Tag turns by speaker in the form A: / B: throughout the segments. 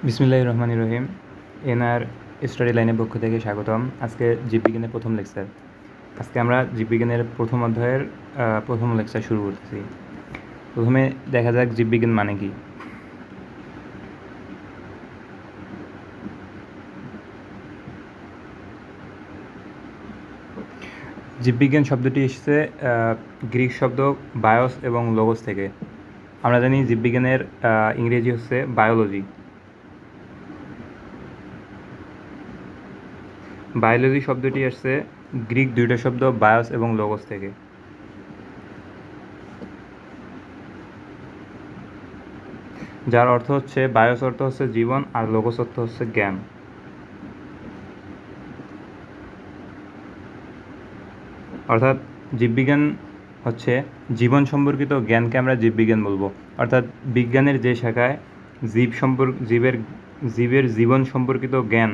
A: বিসমিল্লাহির রহমানির রহিম। NR study লাইনের পক্ষ থেকে স্বাগতম। আজকে জীববিজ্ঞানের প্রথম লেকচার। আজকে আমরা জীববিজ্ঞানের প্রথম অধ্যায়ের প্রথম লেকচার শুরু করতেছি। প্রথমে দেখা যাক জীববিজ্ঞান মানে কি। জীববিজ্ঞান শব্দটি এসেছে গ্রিক শব্দ বায়োস এবং লোগোস থেকে। আমরা জানি জীববিজ্ঞানের ইংরেজি হচ্ছে বায়োলজি। বায়োলজি শব্দটি আসছে গ্রিক দুইটা শব্দ বায়োস এবং লোগোস থেকে। যার অর্থ হচ্ছে বায়োস অর্থ হচ্ছে জীবন আর লোগোস অর্থ হচ্ছে জ্ঞান। অর্থাৎ জীববিজ্ঞান হচ্ছে জীবন সম্পর্কিত জ্ঞানকে আমরা জীববিজ্ঞান বলবো। অর্থাৎ বিজ্ঞানের যে শাখায় জীবের জীবন সম্পর্কিত জ্ঞান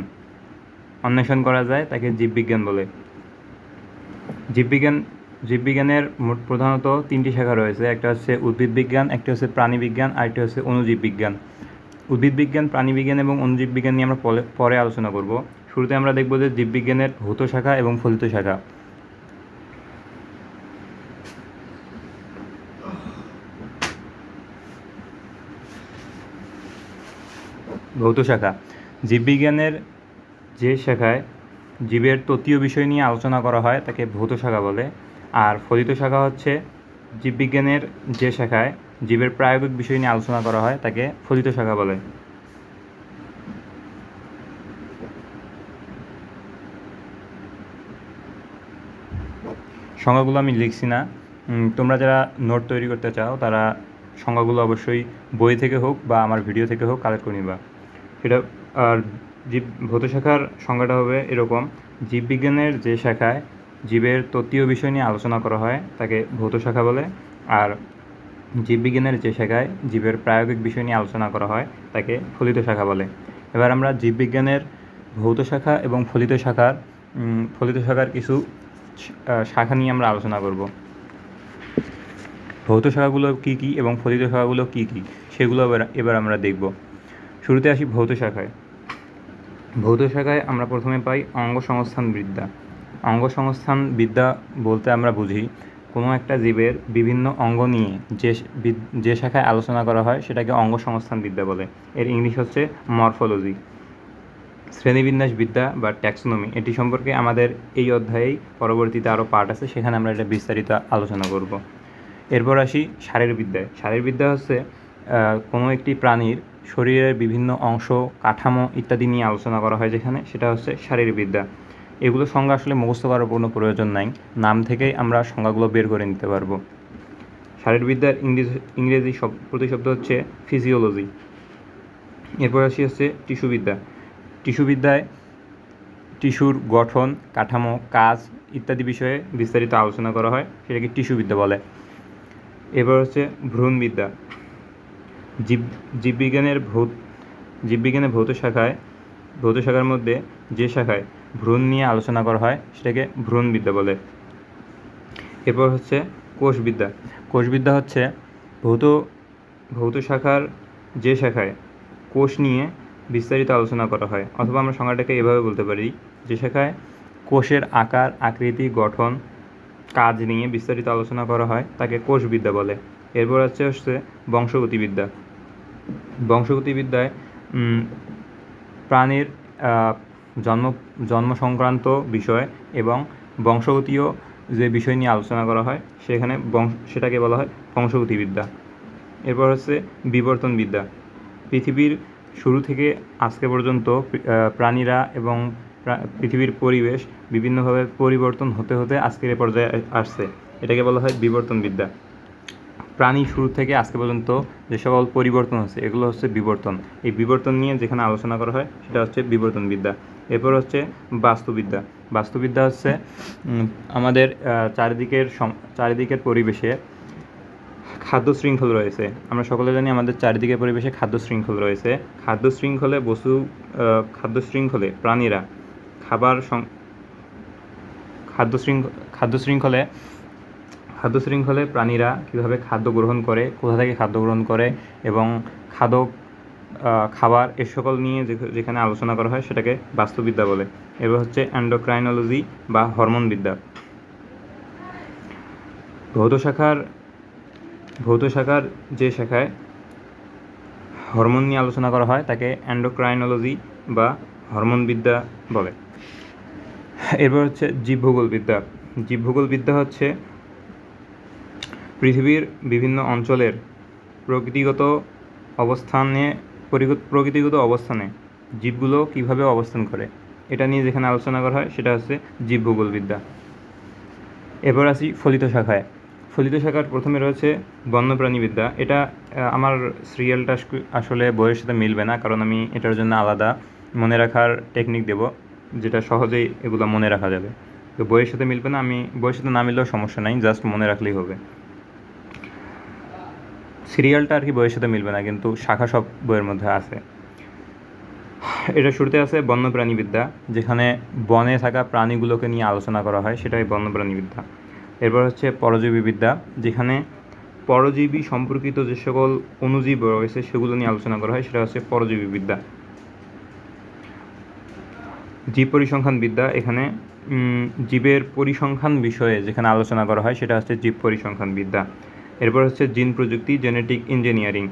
A: অন্বেষণ করা যায় তাকে জীববিজ্ঞান বলে। জীববিজ্ঞানের প্রধানত তিনটি শাখা রয়েছে। একটা হচ্ছে উদ্ভিদ বিজ্ঞান, একটা হচ্ছে প্রাণী বিজ্ঞান, আর একটা হচ্ছে অণুজীব বিজ্ঞান। উদ্ভিদ বিজ্ঞান, প্রাণী বিজ্ঞান এবং অণুজীব বিজ্ঞান নিয়ে আমরা পরে আলোচনা করব। শুরুতে আমরা দেখব যে জীববিজ্ঞানের ভৌত শাখা এবং ফলিত শাখা। ভৌত শাখা জীববিজ্ঞানের যে শাখায় জীবের তত্ত্বীয় বিষয় নিয়ে আলোচনা করা হয় তাকে ভৌত শাখা বলে। আর ফলিত শাখা হচ্ছে জীববিজ্ঞানের যে শাখায় জীবের প্রায়োগিক বিষয় নিয়ে আলোচনা করা হয় তাকে ফলিত শাখা বলে। সংজ্ঞাগুলো আমি লিখছি না, তোমরা যারা নোট তৈরি করতে চাও তারা সংজ্ঞাগুলো অবশ্যই বই থেকে হোক বা আমার ভিডিও থেকে হোক কালেক্ট করে নিবা। সেটা আর ভৌত শাখার সংজ্ঞাটা হবে এরকম: জীববিজ্ঞানের যে শাখায় জীবের তত্ত্বীয় বিষয় নিয়ে আলোচনা করা হয় তাকে ভৌত শাখা বলে। আর জীববিজ্ঞানের যে শাখায় জীবের প্রায়োগিক বিষয় নিয়ে আলোচনা করা হয় তাকে ফলিত শাখা বলে। এবার আমরা জীববিজ্ঞানের ভৌত শাখা এবং ফলিত শাখার কিছু শাখা নিয়ে আমরা আলোচনা করব। ভৌত শাখাগুলো কী কী এবং ফলিত শাখাগুলো কী কী সেগুলো এবার আমরা দেখব। শুরুতে আসি ভৌত শাখায়। ভৌত শাখায় আমরা প্রথমে পাই অঙ্গসংস্থান বিদ্যা। অঙ্গসংস্থান বিদ্যা বলতে আমরা বুঝি কোনো একটা জীবের বিভিন্ন অঙ্গ নিয়ে যে শাখায় আলোচনা করা হয় সেটাকে অঙ্গসংস্থান বিদ্যা বলে। এর ইংলিশ হচ্ছে মরফোলজি। শ্রেণীবিন্যাস বিদ্যা বা ট্যাক্সোনমি, এটি সম্পর্কে আমাদের এই অধ্যায়েই পরবর্তীতে আরও পার্ট আছে, সেখানে আমরা এটা বিস্তারিত আলোচনা করব। এরপর আসি শারীরবিদ্যায়। শারীরবিদ্যা হচ্ছে কোনো একটি প্রাণীর শরীরের বিভিন্ন অংশ, কাঠামো ইত্যাদি নিয়ে আলোচনা করা হয় যেখানে, সেটা হচ্ছে শারীরবিদ্যা। এগুলো সংজ্ঞা আসলে মুখস্থ করার কোনো প্রয়োজন নাই, নাম থেকেই আমরা সংজ্ঞাগুলো বের করে নিতে পারবো। শারীরবিদ্যার ইংরেজি প্রতিশব্দ হচ্ছে ফিজিওলজি। এরপর আসি হচ্ছে টিস্যুবিদ্যা। টিস্যুবিদ্যায় টিস্যুর গঠন, কাঠামো, কাজ ইত্যাদি বিষয়ে বিস্তারিত আলোচনা করা হয়, সেটাকে টিস্যুবিদ্যা বলে। এবার হচ্ছে ভ্রূণবিদ্যা। জীববিজ্ঞানের ভৌত শাখার মধ্যে যে শাখায় ভ্রূণ নিয়ে আলোচনা করা হয় সেটাকে ভ্রূণবিদ্যা বলে। এরপর হচ্ছে কোষবিদ্যা। কোষবিদ্যা হচ্ছে ভৌত শাখার যে শাখায় কোষ নিয়ে বিস্তারিত আলোচনা করা হয়, অথবা আমরা সংজ্ঞাটাকে এভাবে বলতে পারি, যে শাখায় কোষের আকার, আকৃতি, গঠন, কাজ নিয়ে বিস্তারিত আলোচনা করা হয় তাকে কোষবিদ্যা বলে। এরপর হচ্ছে বংশগতিবিদ্যা। বংশগতিবিদ্যায় প্রাণীর জন্ম সংক্রান্ত বিষয় এবং বংশগতীয় যে বিষয় নিয়ে আলোচনা করা হয় সেটাকে বলা হয় বংশগতিবিদ্যা। এরপর হচ্ছে বিবর্তনবিদ্যা। পৃথিবীর শুরু থেকে আজকে পর্যন্ত প্রাণীরা এবং পৃথিবীর পরিবেশ বিভিন্নভাবে পরিবর্তন হতে হতে আজকের এই পর্যায়ে আসছে, এটাকে বলা হয় বিবর্তনবিদ্যা। প্রাণী শুরু থেকে আজকে পর্যন্ত যে সকল পরিবর্তন হচ্ছে এগুলো হচ্ছে বিবর্তন। এই বিবর্তন নিয়ে যেখানে আলোচনা করা হয় সেটা হচ্ছে বিবর্তনবিদ্যা। এরপর হচ্ছে বাস্তুবিদ্যা। বাস্তুবিদ্যা হচ্ছে আমাদের চারিদিকের পরিবেশে খাদ্য শৃঙ্খল রয়েছে। আমরা সকলে জানি আমাদের চারিদিকের পরিবেশে খাদ্য শৃঙ্খল রয়েছে। খাদ্য শৃঙ্খলে প্রাণীরা খাদ্য শৃঙ্খলে প্রাণীরা কীভাবে খাদ্য গ্রহণ করে, কোথা থেকে খাদ্য গ্রহণ করে এবং খাবার এ সকল নিয়ে যেখানে আলোচনা করা হয় সেটাকে বাস্তুবিদ্যা বলে। এবার হচ্ছে এন্ডোক্রাইনোলজি বা হরমোনবিদ্যা। ভৌত শাখার যে শাখায় হরমোন নিয়ে আলোচনা করা হয় তাকে এন্ডোক্রাইনোলজি বা হরমোনবিদ্যা বলে। এরপর হচ্ছে জীবভূগোলবিদ্যা। জীবভূগোলবিদ্যা হচ্ছে পৃথিবীর বিভিন্ন অঞ্চলের প্রকৃতিগত অবস্থানে জীবগুলো কীভাবে অবস্থান করে এটা নিয়ে যেখানে আলোচনা করা হয় সেটা হচ্ছে জীবভূগোলবিদ্যা। এরপর আসি ফলিত শাখায়। ফলিত শাখার প্রথমে রয়েছে বন্যপ্রাণীবিদ্যা। এটা আমার সিরিয়ালটা আসলে বইয়ের সাথে মিলবে না, কারণ আমি এটার জন্য আলাদা মনে রাখার টেকনিক দেব, যেটা সহজেই এগুলো মনে রাখা যাবে। তো বইয়ের সাথে মিলবে না, আমি বইয়ের সাথে না মিললেও সমস্যা নাই, জাস্ট মনে রাখলেই হবে। সিরিয়ালটা আর কি বইয়ের সাথে মিলবে না, কিন্তু শাখা সব বইয়ের মধ্যে আছে। এটা শুরুতে আছে বন্যপ্রাণীবিদ্যা, যেখানে বনে থাকা প্রাণীগুলোকে নিয়ে আলোচনা করা হয়, সেটাই বন্যপ্রাণীবিদ্যা। এরপর হচ্ছে পরজীবীবিদ্যা, যেখানে পরজীবী সম্পর্কিত যে সকল অণুজীব রয়েছে সেগুলো নিয়ে আলোচনা করা হয়, সেটা হচ্ছে পরজীবীবিদ্যা। জীব পরিসংখ্যান বিদ্যা, এখানে জীবের পরিসংখ্যান বিষয়ে যেখানে আলোচনা করা হয় সেটা হচ্ছে জীব পরিসংখ্যান বিদ্যা। এরপর হচ্ছে জিন প্রযুক্তি, জেনেটিক ইঞ্জিনিয়ারিং।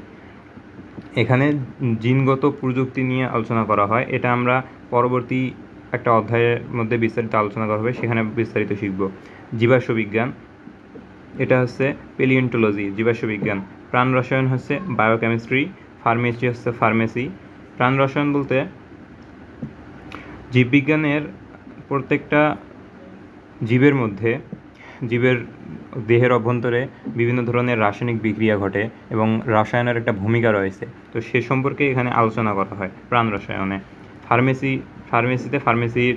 A: এখানে জিনগত প্রযুক্তি নিয়ে আলোচনা করা হয়। এটা আমরা পরবর্তী একটা অধ্যায়ের মধ্যে বিস্তারিত আলোচনা করা হবে, সেখানে বিস্তারিত শিখব। জীবাশ্ম বিজ্ঞান, এটা হচ্ছে পেলিওন্টোলজি, জীবাশ্ম বিজ্ঞান। প্রাণ রসায়ন হচ্ছে বায়োকেমিস্ট্রি, ফার্মেসি হচ্ছে ফার্মেসি। প্রাণ রসায়ন বলতে জীববিজ্ঞানের প্রত্যেকটা জীবের দেহের অভ্যন্তরে বিভিন্ন ধরনের রাসায়নিক বিক্রিয়া ঘটে এবং রসায়নের একটা ভূমিকা রয়েছে, তো সে সম্পর্কে এখানে আলোচনা করা হয় প্রাণ রসায়নে। ফার্মেসিতে ফার্মেসির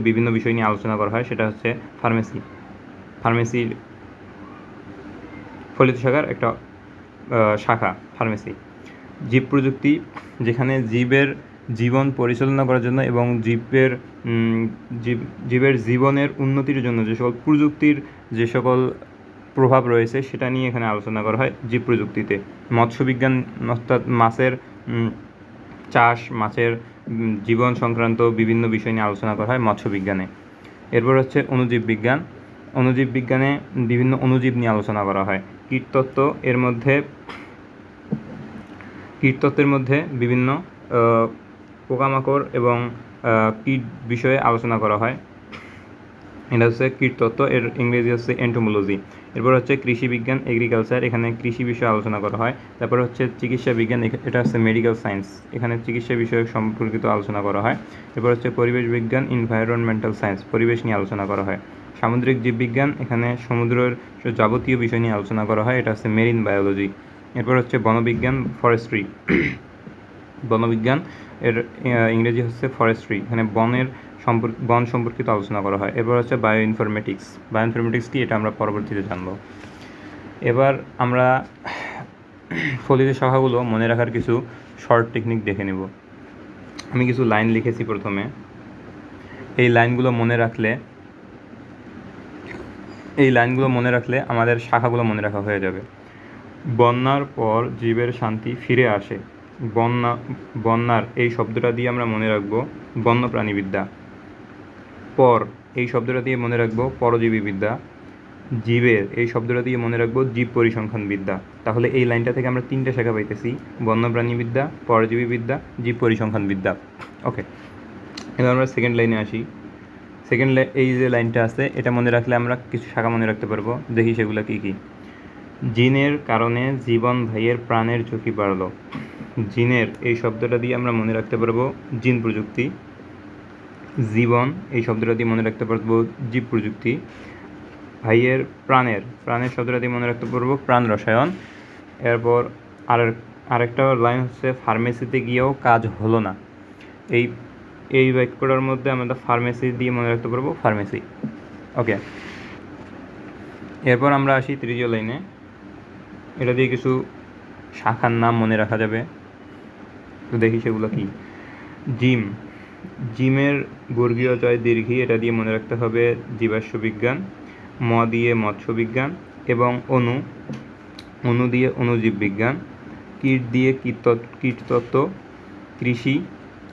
A: বিভিন্ন বিষয় নিয়ে আলোচনা করা হয়, সেটা হচ্ছে ফার্মেসির ফলিত শাখার একটা শাখা ফার্মেসি। জীব প্রযুক্তি, যেখানে জীবের জীবন পরিচালনা করার জন্য এবং জীবের জীবনের উন্নতির জন্য যে সকল প্রযুক্তির যে সকল প্রভাব রয়েছে সেটা নিয়ে এখানে আলোচনা করা হয় জীব প্রযুক্তিতে। মৎস্যবিজ্ঞান, অর্থাৎ মাছের চাষ, মাছের জীবন সংক্রান্ত বিভিন্ন বিষয় নিয়ে আলোচনা করা হয় মৎস্যবিজ্ঞানে। এরপর হচ্ছে অণুজীব বিজ্ঞানে বিভিন্ন অণুজীব নিয়ে আলোচনা করা হয়। কীটতত্ত্বের মধ্যে বিভিন্ন পোকামাকড় এবং কীট বিষয়ে আলোচনা করা হয়, এটা হচ্ছে কীটতত্ত্ব, এর ইংরেজি হচ্ছে এন্টোমোলজি। এরপর হচ্ছে কৃষি বিজ্ঞান, এগ্রিকালচার, এখানে কৃষি বিষয়ে আলোচনা করা হয়। তারপর হচ্ছে চিকিৎসা বিজ্ঞান, এটা হচ্ছে মেডিকেল সায়েন্স, এখানে চিকিৎসা বিষয়ে সম্পর্কিত আলোচনা করা হয়। এরপর হচ্ছে পরিবেশ বিজ্ঞান, এনভায়রনমেন্টাল সায়েন্স, পরিবেশ নিয়ে আলোচনা করা হয়। সামুদ্রিক জীববিজ্ঞান, এখানে সমুদ্রের যাবতীয় বিষয় নিয়ে আলোচনা করা হয়, এটা হচ্ছে মেরিন বায়োলজি। এরপর হচ্ছে বনবিজ্ঞান, ফরেস্ট্রি, বনবিজ্ঞান এর ইংরেজি হচ্ছে ফরেস্ট্রি, এখানে বন সম্পর্কিত আলোচনা করা হয়। এবার হচ্ছে বায়ো ইনফরমেটিক্স কি, এটা আমরা পরবর্তীতে জানব। এবার আমরা ফলিত শাখাগুলো মনে রাখার কিছু শর্ট টেকনিক দেখে নেব। আমি কিছু লাইন লিখেছি প্রথমে, এই লাইনগুলো মনে রাখলে আমাদের শাখাগুলো মনে রাখা হয়ে যাবে। বন্যার পর জীবের শান্তি ফিরে আসে, বন্যার এই শব্দটা দিয়ে আমরা মনে রাখবো বন্যপ্রাণীবিদ্যা। পর এই শব্দটা দিয়ে মনে রাখবো পরজীবীবিদ্যা। জীবের এই শব্দটা দিয়ে মনে রাখবো জীব পরিসংখ্যান বিদ্যা। তাহলে এই লাইনটা থেকে আমরা 3টে শাখা পাইতেছি, বন্যপ্রাণীবিদ্যা, পরজীবীবিদ্যা, জীব পরিসংখ্যান বিদ্যা। ওকে, এবার আমরা সেকেন্ড লাইনে আসি। এই যে লাইনটা আছে এটা মনে রাখলে আমরা কিছু শাখা মনে রাখতে পারবো, দেখি সেগুলো কি কি। জিনের কারণে জীবন ভাইয়ের প্রাণের ঝুঁকি বাড়লো, জিনের এই শব্দটা দিয়ে আমরা মনে রাখতে পারবো জিন প্রযুক্তি। জীবন এই শব্দটা দিয়ে মনে রাখতে পারবো জীব প্রযুক্তি। ভাইয়ের প্রাণের শব্দটা দিয়ে মনে রাখতে পারবো প্রাণ রসায়ন। এরপর আরেকটা লাইন হচ্ছে ফার্মেসিতে গিয়েও কাজ হলো না, এই বাক্যটার মধ্যে আমরা ফার্মেসি দিয়ে মনে রাখতে পারবো ফার্মেসি। ওকে, এরপর আমরা আসি তৃতীয় লাইনে, এটা দিয়ে কিছু শাখার নাম মনে রাখা যাবে, তো দেখি সেগুলো কি। জিমের বর্গীয় জয় দীর্ঘী, এটা দিয়ে মনে রাখতে হবে জীবাশ্ম বিজ্ঞান। ম দিয়ে মৎস্য বিজ্ঞান এবং অণু দিয়ে অণুজীব বিজ্ঞান। দিয়ে কীটতত্ত্ব,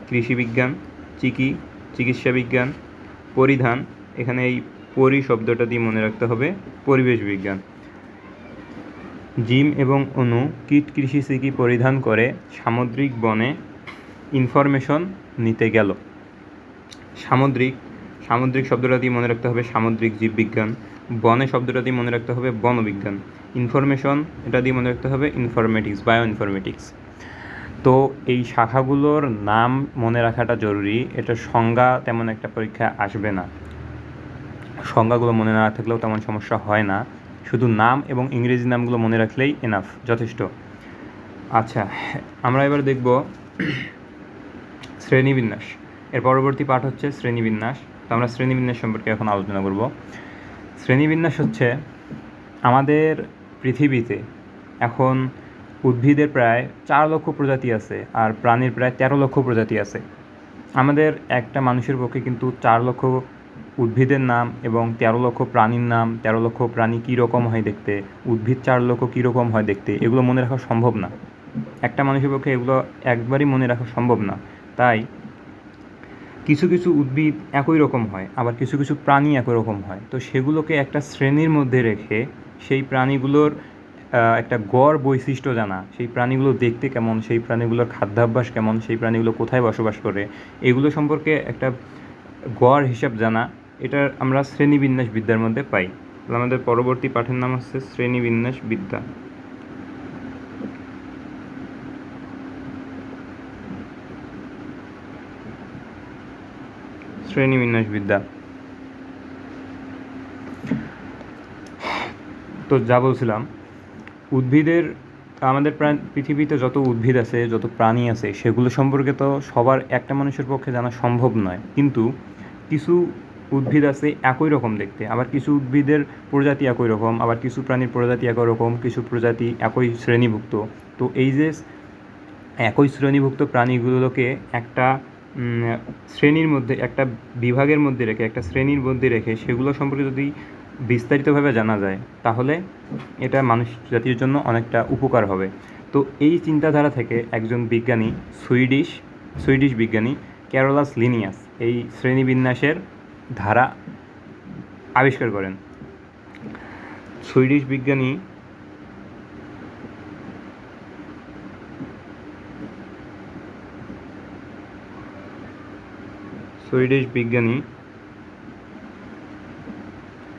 A: কৃষিবিজ্ঞান, চিকিৎসা বিজ্ঞান, পরিধান, এখানে এই পরি শব্দটা দিয়ে মনে রাখতে হবে পরিবেশ বিজ্ঞান। জিম এবং অণু কীট কৃষি সিকি পরিধান করে সামুদ্রিক বনে ইনফরমেশন নিতে গেল। সামুদ্রিক শব্দটা দিয়ে মনে রাখতে হবে সামুদ্রিক জীববিজ্ঞান। বনে শব্দটা দিয়ে মনে রাখতে হবে বনবিজ্ঞান। ইনফরমেশন এটা দিয়ে মনে রাখতে হবে বায়ো ইনফরমেটিক্স। তো এই শাখাগুলোর নাম মনে রাখাটা জরুরি। এটা সংজ্ঞা তেমন একটা পরীক্ষায় আসবে না, সংজ্ঞাগুলো মনে না থাকলেও তেমন সমস্যা হয় না, শুধু নাম এবং ইংরেজি নামগুলো মনে রাখলেই এনাফ, যথেষ্ট। আচ্ছা, আমরা এবার দেখব শ্রেণীবিন্যাস। এর পরবর্তী পাঠ হচ্ছে শ্রেণীবিন্যাস। তো আমরা শ্রেণীবিন্যাস সম্পর্কে এখন আলোচনা করব। শ্রেণীবিন্যাস হচ্ছে আমাদের পৃথিবীতে এখন উদ্ভিদের প্রায় 4 লক্ষ প্রজাতি আছে আর প্রাণীর প্রায় 13 লক্ষ প্রজাতি আছে। আমাদের একটা মানুষের পক্ষে কিন্তু 4 লক্ষ উদ্ভিদের নাম এবং 13 লক্ষ প্রাণীর নাম, 13 লক্ষ প্রাণী কী রকম হয় দেখতে, উদ্ভিদ 4 লক্ষ কী রকম হয় দেখতে, এগুলো মনে রাখা সম্ভব না। একটা মানুষের পক্ষে এগুলো একবারই মনে রাখা সম্ভব না। তাই কিছু কিছু উদ্ভিদ একই রকম হয়, আবার কিছু কিছু প্রাণী একই রকম হয়। তো সেগুলোকে একটা শ্রেণীর মধ্যে রেখে সেই প্রাণীগুলোর একটা গড় বৈশিষ্ট্য জানা, সেই প্রাণীগুলো দেখতে কেমন, সেই প্রাণীগুলোর খাদ্যাভ্যাস কেমন, সেই প্রাণীগুলো কোথায় বসবাস করে, এগুলো সম্পর্কে একটা গড় হিসাব জানা, এটা আমরা শ্রেণীবিন্যাস বিদ্যার মধ্যে পাই। আমাদের পরবর্তী পাঠের নাম হচ্ছে শ্রেণীবিন্যাস বিদ্যা। শ্রেণীবিন্যাস বিদ্যা। তো যা বলছিলাম, উদ্ভিদের আমাদের পৃথিবীতে যত উদ্ভিদ আছে, যত প্রাণী আছে, সেগুলো সম্পর্কে তো সবার একটা মানুষের পক্ষে জানা সম্ভব নয়। কিন্তু কিছু উদ্ভিদ আছে একই রকম দেখতে, আবার কিছু উদ্ভিদের প্রজাতি একই রকম, আবার কিছু প্রাণীর প্রজাতি একই রকম, কিছু প্রজাতি একই শ্রেণীভুক্ত। তো এই যে একই শ্রেণীভুক্ত প্রাণীগুলোকে একটা শ্রেণীর মধ্যে, একটা বিভাগের মধ্যে রেখে, একটা শ্রেণীর মধ্যে রেখে সেগুলো সম্পর্কে যদি বিস্তারিতভাবে জানা যায়, তাহলে এটা মানুষ জাতির জন্য অনেকটা উপকার হবে। তো এই চিন্তাধারা থেকে একজন বিজ্ঞানী, সুইডিশ বিজ্ঞানী ক্যারোলাস লিনিয়াস এই শ্রেণীবিন্যাসের ধারা আবিষ্কার করেন। সুইডিশ বিজ্ঞানী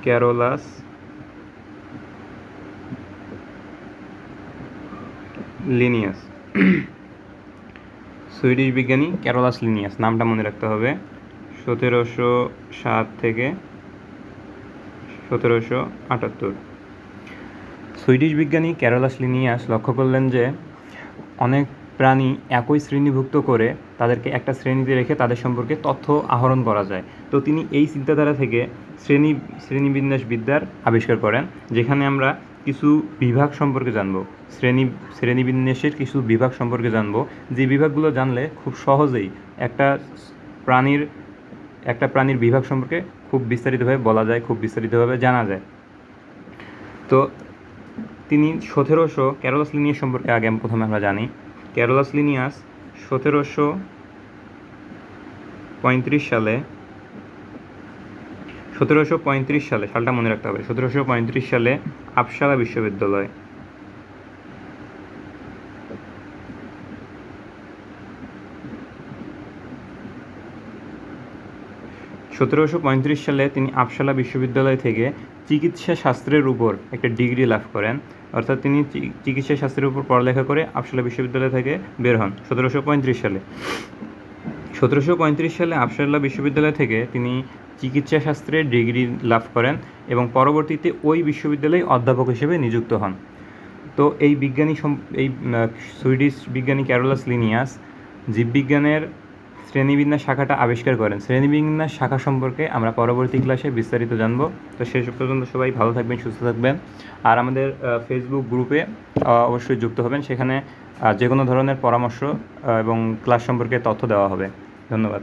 A: ক্যারোলাস লিনিয়াস, সুইডিশ বিজ্ঞানী ক্যারোলাস লিনিয়াস, নামটা মনে রাখতে হবে। 1707 থেকে 1778। সুইডিশ বিজ্ঞানী ক্যারোলাস লিনিয়াস লক্ষ্য করলেন যে অনেক প্রাণী একই শ্রেণীভুক্ত করে তাদেরকে একটা শ্রেণীতে রেখে তাদের সম্পর্কে তথ্য আহরণ করা যায়। তো তিনি এই চিন্তাধারা থেকে শ্রেণীবিন্যাস বিদ্যার আবিষ্কার করেন, যেখানে আমরা কিছু বিভাগ সম্পর্কে জানব, শ্রেণীবিন্যাসের কিছু বিভাগ সম্পর্কে জানব, যে বিভাগগুলো জানলে খুব সহজেই একটা প্রাণীর বিভাগ সম্পর্কে খুব বিস্তারিতভাবে বলা যায়, খুব বিস্তারিতভাবে জানা যায়। তো তিনি ক্যারোলাস লিনিয়াস সম্পর্কে আগে প্রথমে আমরা জানি। ক্যারোলাস লিনিয়াস 1735 সালে, সালটা মনে রাখতে হবে, 1735 সালে আপসালা বিশ্ববিদ্যালয়, তিনি আপসালা বিশ্ববিদ্যালয় থেকে চিকিৎসা শাস্ত্রের উপর একটা ডিগ্রি লাভ করেন। অর্থাৎ তিনি চিকিৎসা শাস্ত্রের উপর পড়ালেখা করে আপসালা বিশ্ববিদ্যালয় থেকে বের হন 1735 সালে। 1735 সালে আপসালা বিশ্ববিদ্যালয় থেকে তিনি চিকিৎসা শাস্ত্রে ডিগ্রি লাভ করেন এবং পরবর্তীতে ওই বিশ্ববিদ্যালয়ে অধ্যাপক হিসেবে নিযুক্ত হন। তো এই সুইডিশ বিজ্ঞানী ক্যারোলাস লিনিয়াস জীববিজ্ঞানের শ্রেণীবিন্যাস শাখাটা আবিষ্কার করেন। শ্রেণীবিন্যাস শাখা সম্পর্কে আমরা পরবর্তী ক্লাসে বিস্তারিত জানব। তো শেষ পর্যন্ত সবাই ভালো থাকবেন, সুস্থ থাকবেন, আর আমাদের ফেসবুক গ্রুপে অবশ্যই যুক্ত হবেন। সেখানে যে কোনো ধরনের পরামর্শ এবং ক্লাস সম্পর্কে তথ্য দেওয়া হবে। ধন্যবাদ।